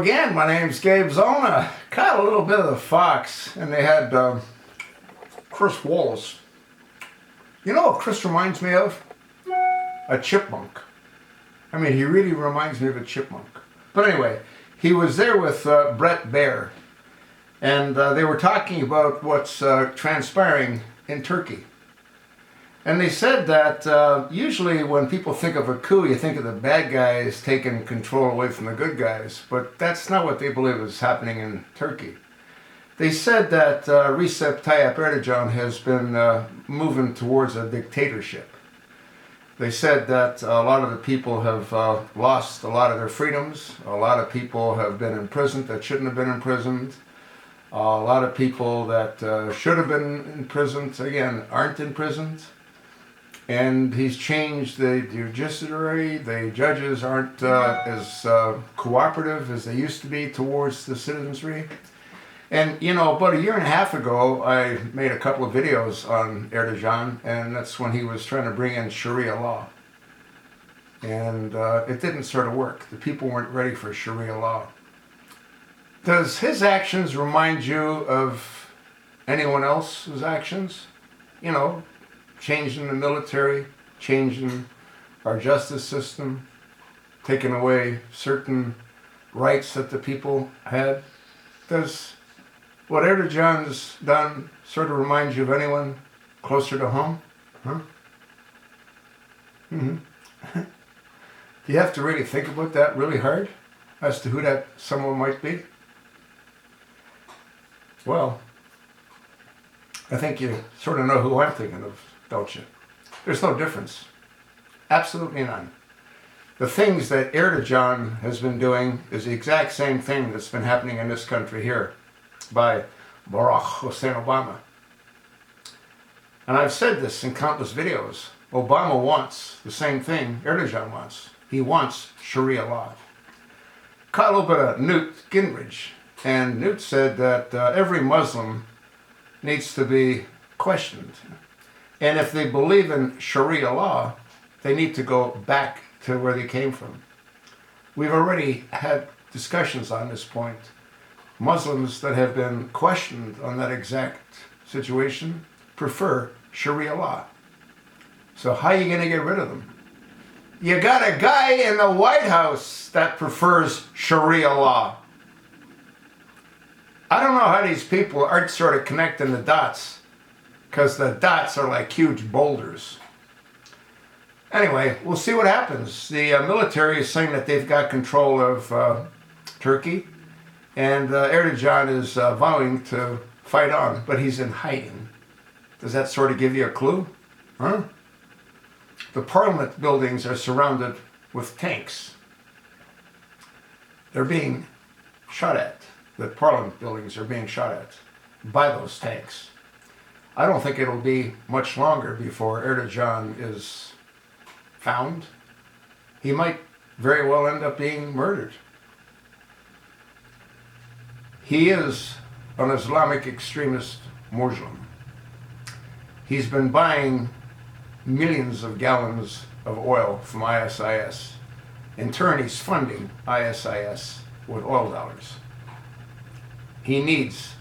Again, my name's Gabe Zona. Caught a little bit of the fox, and they had Chris Wallace. You know what Chris reminds me of? A chipmunk. I mean, he really reminds me of a chipmunk. But anyway, he was there with Bret Baier, and they were talking about what's transpiring in Turkey. And they said that usually when people think of a coup, you think of the bad guys taking control away from the good guys. But that's not what they believe is happening in Turkey. They said that Recep Tayyip Erdogan has been moving towards a dictatorship. They said that a lot of the people have lost a lot of their freedoms. A lot of people have been imprisoned that shouldn't have been imprisoned. A lot of people that should have been imprisoned, again, aren't imprisoned. And he's changed the judiciary. The judges aren't as cooperative as they used to be towards the citizenry. And, you know, about a year and a half ago, I made a couple of videos on Erdogan, and that's when he was trying to bring in Sharia law. And it didn't sort of work. The people weren't ready for Sharia law. Does his actions remind you of anyone else's actions? You know, changing the military, changing our justice system, taking away certain rights that the people had. Does what Erdogan's done sort of remind you of anyone closer to home? Huh? Do you have to really think about that really hard as to who that someone might be? Well, I think you sort of know who I'm thinking of, don't you? There's no difference. Absolutely none. The things that Erdogan has been doing is the exact same thing that's been happening in this country here by Barack Hussein Obama. And I've said this in countless videos. Obama wants the same thing Erdogan wants. He wants Sharia law. Caught a little bit of Newt Gingrich. And Newt said that every Muslim needs to be questioned. And if they believe in Sharia law, they need to go back to where they came from. We've already had discussions on this point. Muslims that have been questioned on that exact situation prefer Sharia law. So how are you going to get rid of them? You got a guy in the White House that prefers Sharia law. I don't know how these people aren't sort of connecting the dots, because the dots are like huge boulders. Anyway, we'll see what happens. The military is saying that they've got control of Turkey, and Erdogan is vowing to fight on, but he's in hiding. Does that sort of give you a clue? Huh? The parliament buildings are surrounded with tanks. They're being shot at. The parliament buildings are being shot at by those tanks. I don't think it'll be much longer before Erdogan is found. He might very well end up being murdered. He is an Islamic extremist Muslim. He's been buying millions of gallons of oil from ISIS. In turn, he's funding ISIS with oil dollars. He needs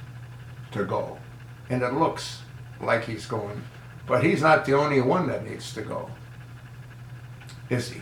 to go, and it looks like he's going, but he's not the only one that needs to go, is he?